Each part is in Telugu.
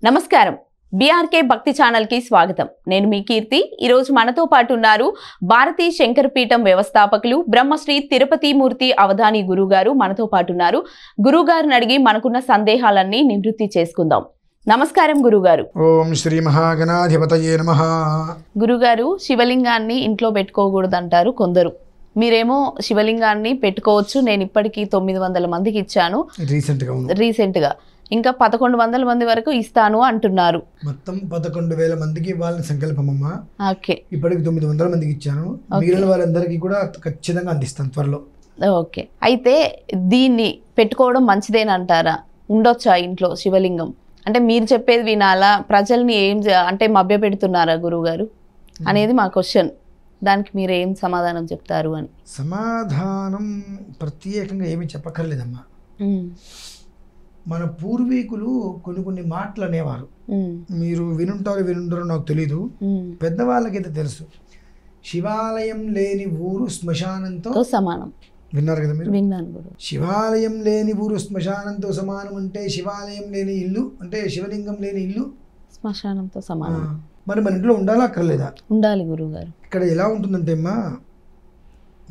నమస్కారం బీఆర్కే భక్తి ఛానల్ కి స్వాగతం. నేను మీ కీర్తి. ఈ రోజు మనతో పాటు ఉన్నారు భారతీ శంకరపీఠం వ్యవస్థాపకులు బ్రహ్మశ్రీ తిరుపతి మూర్తి అవధాని గురుగారు మనతో పాటు ఉన్నారు. గురుగారిని అడిగి మనకున్న సందేహాలన్నీ నివృత్తి చేసుకుందాం. నమస్కారం గురుగారు. ఓం శ్రీ మహాగణాధిపతయే నమః. గురుగారు, శివలింగాన్ని ఇంట్లో పెట్టుకోకూడదు అంటారు కొందరు. మీరేమో శివలింగాన్ని పెట్టుకోవచ్చు, నేను ఇప్పటికీ 900 మందికి ఇచ్చాను రీసెంట్గా, ఇంకా 1100 మంది వరకు ఇస్తాను అంటున్నారు. మొత్తం 11,000 మందికి ఇవ్వాలని సంకల్పమమ్మా. ఓకే, ఇప్పటికి 900 మందికి ఇచ్చాను. మిగిలిన వాళ్ళందరికీ కూడా ఖచ్చితంగా అందిస్తాను త్వరలో. ఓకే, అయితే దీన్ని పెట్టుకోవడం మంచిదేనంటారా? ఉండొచ్చా ఇంట్లో శివలింగం? అంటే మీరు చెప్పేది వినాలా, ప్రజల్ని అంటే మభ్య పెడుతున్నారా గురువుగారు అనేది మా క్వశ్చన్. దానికి మీరు ఏం సమాధానం చెప్తారు అని. సమాధానం ప్రత్యేకంగా ఏమీ చెప్పక్కర్లేదమ్మా. మన పూర్వీకులు కొన్ని మాటలు అనేవారు. మీరు వినుంటారో నాకు తెలీదు, పెద్దవాళ్ళకైతే తెలుసు. శివాలయం లేని ఊరు శ్మశానంతో సమానం. విన్నారు కదా మీరు? విన్నాను గురు. శివాలయం లేని ఊరు శ్మశానంతో సమానం అంటే శివాలయం లేని ఇల్లు అంటే శివలింగం లేని ఇల్లు శ్మశానంతో సమానం. మరి మన ఇంట్లో ఉండాలా అక్కర్లేదా? ఉండాలి గురువు గారు. ఇక్కడ ఎలా ఉంటుందంటే అమ్మా,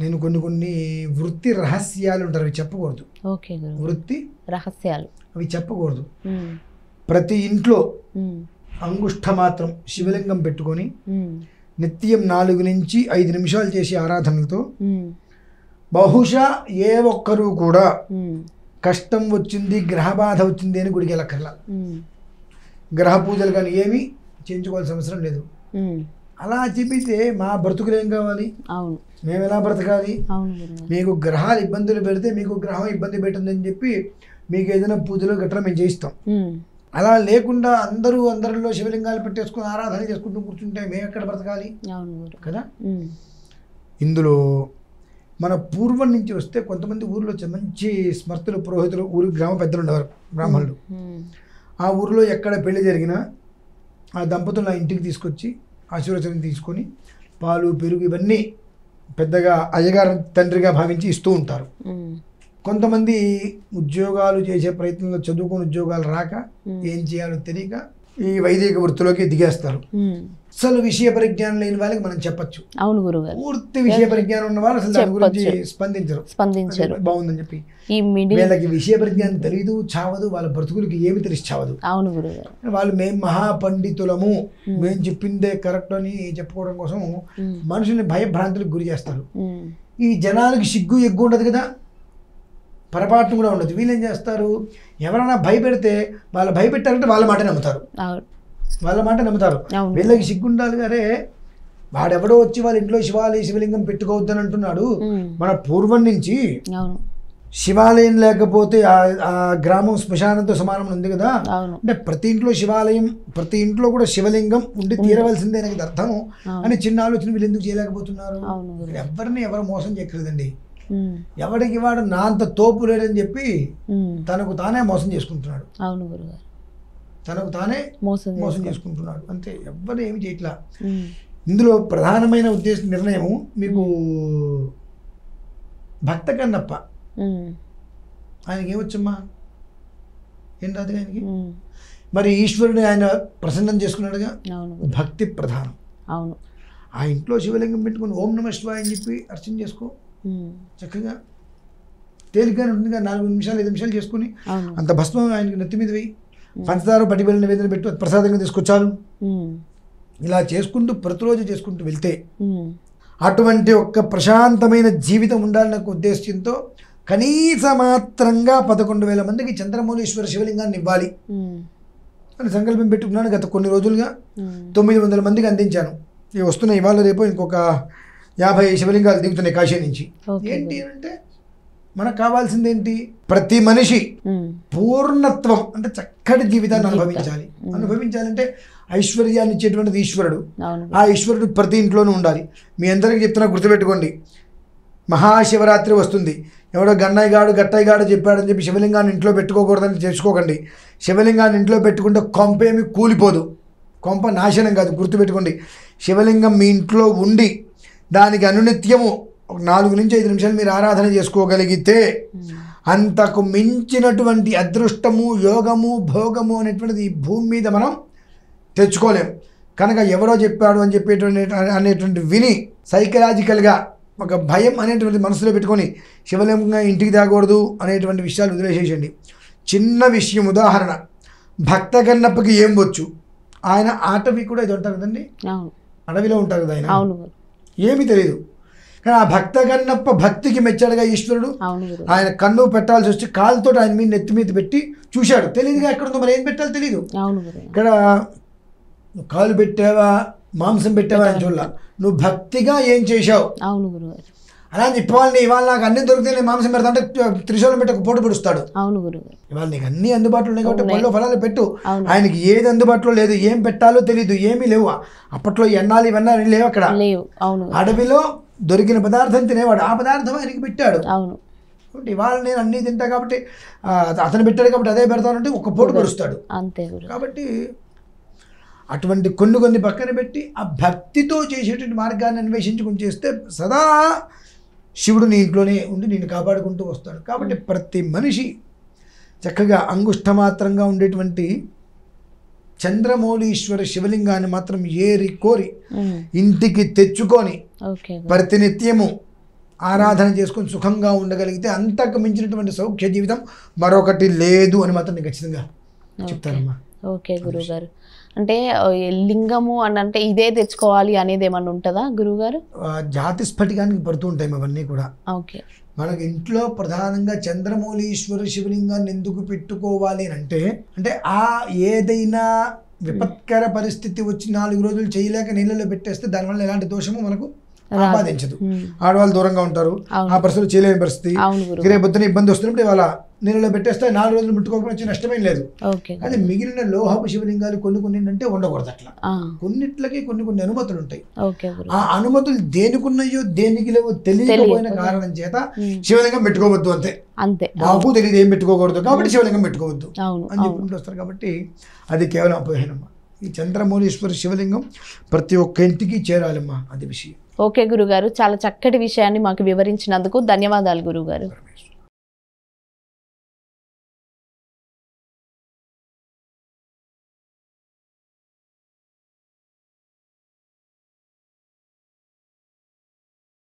నేను కొన్ని వృత్తి రహస్యాలు ఉంటారు, అవి చెప్పకూడదు. ఓకే గురువు. వృత్తి రహస్యాలు అవి చెప్పకూడదు. ప్రతి ఇంట్లో అంగుష్ట మాత్రం శివలింగం పెట్టుకొని నిత్యం 4 నుంచి 5 నిమిషాలు చేసే ఆరాధనలతో బహుశా ఏ ఒక్కరూ కూడా కష్టం వచ్చింది, గ్రహ బాధ వచ్చింది అని గుడికి వెళ్ళక్కర్లా. గ్రహ పూజలు కానీ ఏమీ చేయించుకోవాల్సిన అవసరం లేదు. అలా చెప్పితే మా బ్రతుకులు ఏం కావాలి? అవును, మేము ఎలా బ్రతకాలి? మీకు గ్రహాలు ఇబ్బందులు పెడితే మీకు గ్రహం ఇబ్బంది పెట్టిందని చెప్పి మీకు ఏదైనా పూజలు గట్రా మేము చేయిస్తాం. అలా లేకుండా అందరిలో శివలింగాలు పెట్టేసుకుని ఆరాధన చేసుకుంటూ కూర్చుంటే మేము ఎక్కడ బ్రతకాలి కదా? ఇందులో మన పూర్వం నుంచి వస్తే కొంతమంది ఊర్లో మంచి స్మర్తులు, పురోహితులు, ఊరి గ్రామ పెద్దలు ఉండేవారు, బ్రాహ్మణులు. ఆ ఊరిలో ఎక్కడ పెళ్లి జరిగినా ఆ దంపతులు నా ఇంటికి తీసుకొచ్చి ఆశీర్వచనం తీసుకొని పాలు, పెరుగు ఇవన్నీ పెద్దగా అయ్యగారు తండ్రిగా భావించి ఇస్తూ ఉంటారు. కొంతమంది ఉద్యోగాలు చేసే ప్రయత్నంలో చదువుకుని ఉద్యోగాలు రాక ఏం చేయాలో తెలియక ఈ వైదిక వృత్తిలోకి దిగేస్తారు. అసలు విషయ పరిజ్ఞానం లేని వాళ్ళకి మనం చెప్పచ్చు. అవును గురుగారు. పూర్తి విషయ పరిజ్ఞానం ఉన్న వాళ్ళు అసలు దాని గురించి స్పందించరు. బాగుందని చెప్పి వీళ్ళకి విషయ పరిజ్ఞానం తెలియదు, చావదు, వాళ్ళ బ్రతుకులకి ఏమి తెలిసి చావదు. అవును గురుగారు. వాళ్ళు మేము మహాపండితులము, మేము చెప్పిందే కరెక్ట్ అని చెప్పుకోవడం కోసం మనుషుల్ని భయభ్రాంతులకు గురి చేస్తారు. ఈ జనాలకి సిగ్గు ఎగ్గు ఉండదు కదా, పొరపాటు కూడా ఉండదు. వీళ్ళు ఏం చేస్తారు, ఎవరైనా భయపెడితే వాళ్ళు భయపెట్టారంటే వాళ్ళ మాట నమ్ముతారు. వీళ్ళకి సిగ్గుండాలి. అరే వాడెవడో వచ్చి వాళ్ళ ఇంట్లో శివలింగం పెట్టుకోవద్దని అంటున్నాడు. మన పూర్వం నుంచి శివాలయం లేకపోతే ఆ గ్రామం శ్మశానంతో సమానం ఉంది కదా. అంటే ప్రతి ఇంట్లో శివాలయం, ప్రతి ఇంట్లో కూడా శివలింగం ఉండి తీరవలసిందే అనేది అర్థం అని చిన్న ఆలోచన వీళ్ళు ఎందుకు చేయలేకపోతున్నారు? ఎవరు మోసం చేయలేదండి. ఎవడికి వాడు నా అంత తోపు లేడని చెప్పి తనకు తానే మోసం చేసుకుంటున్నాడు. తనకు తానే మోసం చేసుకుంటున్నాడు అంతే. ఎవ్వరు ఏమి చేయట్లా. ఇందులో ప్రధానమైన నిర్ణయం మీకు భక్త కన్నప్ప, ఆయనకి ఏమొచ్చమ్మా, ఏం రాదు ఆయనకి. మరి ఈశ్వరుని ఆయన ప్రసన్నం చేసుకున్నాడుగా. భక్తి ప్రధానం. అవును. ఆ ఇంట్లో శివలింగం పెట్టుకుని ఓం నమః శివాయ అని చెప్పి అర్చన చేసుకో, చక్కగా తేలిగ్గానే ఉంటుంది. 4 నిమిషాలు 5 నిమిషాలు చేసుకుని అంత భస్మం ఆయనకి నెత్తి మీద వేయి, పంచదార పట్టి వెళ్ళిన నివేదన పెట్టు, ప్రసాదంగా తీసుకొచ్చాను. ఇలా చేసుకుంటూ ప్రతిరోజు చేసుకుంటూ వెళ్తే అటువంటి ఒక్క ప్రశాంతమైన జీవితం ఉండాలన్న ఉద్దేశంతో కనీస మాత్రంగా 11,000 మందికి చంద్రమౌళీశ్వర శివలింగాన్ని ఇవ్వాలి అని సంకల్పం పెట్టుకున్నాను. గత కొన్ని రోజులుగా 900 మందికి అందించాను. ఇవి వస్తున్నాయి, ఇవాళ రేపు ఇంకొక 50 శివలింగాలు దిగుతున్నాయి కాశీ నుంచి. ఏంటి అంటే మనకు కావాల్సింది ఏంటి? ప్రతి మనిషి పూర్ణత్వం అంటే చక్కటి జీవితాన్ని అనుభవించాలంటే ఐశ్వర్యాన్ని ఇచ్చేటువంటిది ఈశ్వరుడు. ఆ ఈశ్వరుడు ప్రతి ఇంట్లోనూ ఉండాలి. మీ అందరికీ చెప్తున్నా, గుర్తుపెట్టుకోండి. మహాశివరాత్రి వస్తుంది. ఎవడో గట్టయ్య గాడు చెప్పాడని చెప్పి శివలింగాన్ని ఇంట్లో పెట్టుకోకూడదని చేసుకోకండి. శివలింగాన్ని ఇంట్లో పెట్టుకుంటే కొంప ఏమి కూలిపోదు, కొంప నాశనం కాదు. గుర్తుపెట్టుకోండి, శివలింగం మీ ఇంట్లో ఉండి దానికి అనునిత్యము 4 నుంచి 5 నిమిషాలు మీరు ఆరాధన చేసుకోగలిగితే అంతకు మించినటువంటి అదృష్టము, యోగము, భోగము అనేటువంటిది ఈ భూమి మీద మనం తెచ్చుకోలేం. కనుక ఎవరో చెప్పాడు అని అనేటువంటి విని సైకలాజికల్గా ఒక భయం అనేటువంటి మనసులో పెట్టుకొని శివలింగంగా ఇంటికి తాగకూడదు అనేటువంటి విషయాలు వదిలేసేయండి. చిన్న విషయం, ఉదాహరణ, భక్త కన్నప్పకి ఏం వచ్చు? ఆయన ఆటవి కూడా ఇది ఉంటారు కదండి, అడవిలో ఉంటారు కదా ఆయన, ఏమీ తెలియదు. కానీ ఆ భక్త కన్నప్ప భక్తికి మెచ్చాడుగా ఈశ్వరుడు. ఆయన కన్ను పెట్టాల్సి వచ్చి కాలుతో ఆయన మీద నెత్తి మీద పెట్టి చూశాడు. తెలియదుగా ఎక్కడ ఉందో, మరి ఏం పెట్టాలో తెలియదు. ఇక్కడ కాలు పెట్టావా, మాంసం పెట్టావా అని చూడాల, నువ్వు భక్తిగా ఏం చేశావు. అలా చెప్పేవాళ్ళని ఇవాళ నాకు అన్ని దొరికితే నేను మాంసం పెడతా అంటే త్రిశూలం పెట్టి ఒక పోటు పొడుస్తాడు. ఇవాళ నీకు అన్ని అందుబాటులో ఉన్నాయి కాబట్టి పళ్ళు ఫలాలు పెట్టు. ఆయనకి ఏది అందుబాటులో లేదు, ఏం పెట్టాలో తెలియదు, ఏమీ లేవు. అప్పట్లో ఎన్నాళ్ళు ఇవన్నీ లేవు అక్కడ. అడవిలో దొరికిన పదార్థం తినేవాడు, ఆ పదార్థం ఆయనకి పెట్టాడు. కాబట్టి ఇవాళ నేను అన్నీ తింటా కాబట్టి అతను పెట్టాడు కాబట్టి అదే పెడతానంటే ఒక పోటు పొడుస్తాడు. కాబట్టి అటువంటి కొన్ని పక్కన పెట్టి ఆ భక్తితో చేసేటువంటి మార్గాన్ని అన్వేషించుకుని చేస్తే సదా శివుడు నీ ఇంట్లోనే ఉండి నిన్ను కాపాడుకుంటూ వస్తాడు. కాబట్టి ప్రతి మనిషి చక్కగా అంగుష్టమాత్రంగా ఉండేటువంటి చంద్రమౌళీశ్వర శివలింగాన్ని మాత్రం ఏరి కోరి ఇంటికి తెచ్చుకొని ప్రతినిత్యము ఆరాధన చేసుకొని సుఖంగా ఉండగలిగితే అంతకు మించినటువంటి సౌఖ్య జీవితం మరొకటి లేదు అని మాత్రం నేను ఖచ్చితంగా చెప్తానమ్మా. ఓకే గురువుగారు, అంటే లింగము అని అంటే ఇదే తెచ్చుకోవాలి అనేది ఏమన్నా ఉంటుందా గురువుగారు? జాతి స్ఫటికానికి పడుతూ ఉంటాయి అవన్నీ కూడా. ఓకే, మనకి ఇంట్లో ప్రధానంగా చంద్రమౌళీశ్వర శివలింగాన్ని ఎందుకు పెట్టుకోవాలి అంటే ఆ ఏదైనా విపత్కర పరిస్థితి వచ్చి 4 రోజులు చేయలేక నీళ్ళలో పెట్టేస్తే దానివల్ల ఎలాంటి దోషము మనకు ఆపాదించదు. ఆడవాళ్ళు దూరంగా ఉంటారు, ఆ పరిస్థితులు చేయలేని పరిస్థితి, రేపు పొద్దున ఇబ్బంది వస్తున్నప్పుడు ఇవాళ నీళ్ళలో పెట్టేస్తే 4 రోజులు ముట్టుకోకపోతే వచ్చి నష్టమేం లేదు. కానీ మిగిలిన లోహపు శివలింగాలు కొన్ని ఏంటంటే ఉండకూడదు అట్లా. కొన్నిట్లకి కొన్ని అనుమతులు ఉంటాయి. ఆ అనుమతులు దేనికి ఉన్నాయో దేనికి లేవో తెలియకపోయిన కారణం చేత శివలింగం పెట్టుకోవద్దు అంతే. మాకు తెలియదు ఏం పెట్టుకోకూడదు కాబట్టి శివలింగం పెట్టుకోవద్దు అని చెప్పుకుంటూ వస్తారు. కాబట్టి అది కేవలం అపోహేనమ్మా. ఈ చంద్రమౌళీశ్వర శివలింగం ప్రతి ఒక్క ఇంటికి చేరాలమ్మా, అది విషయం. ఓకే గురుగారు, చాలా చక్కటి విషయాన్ని మాకు వివరించినందుకు ధన్యవాదాలు గురుగారు.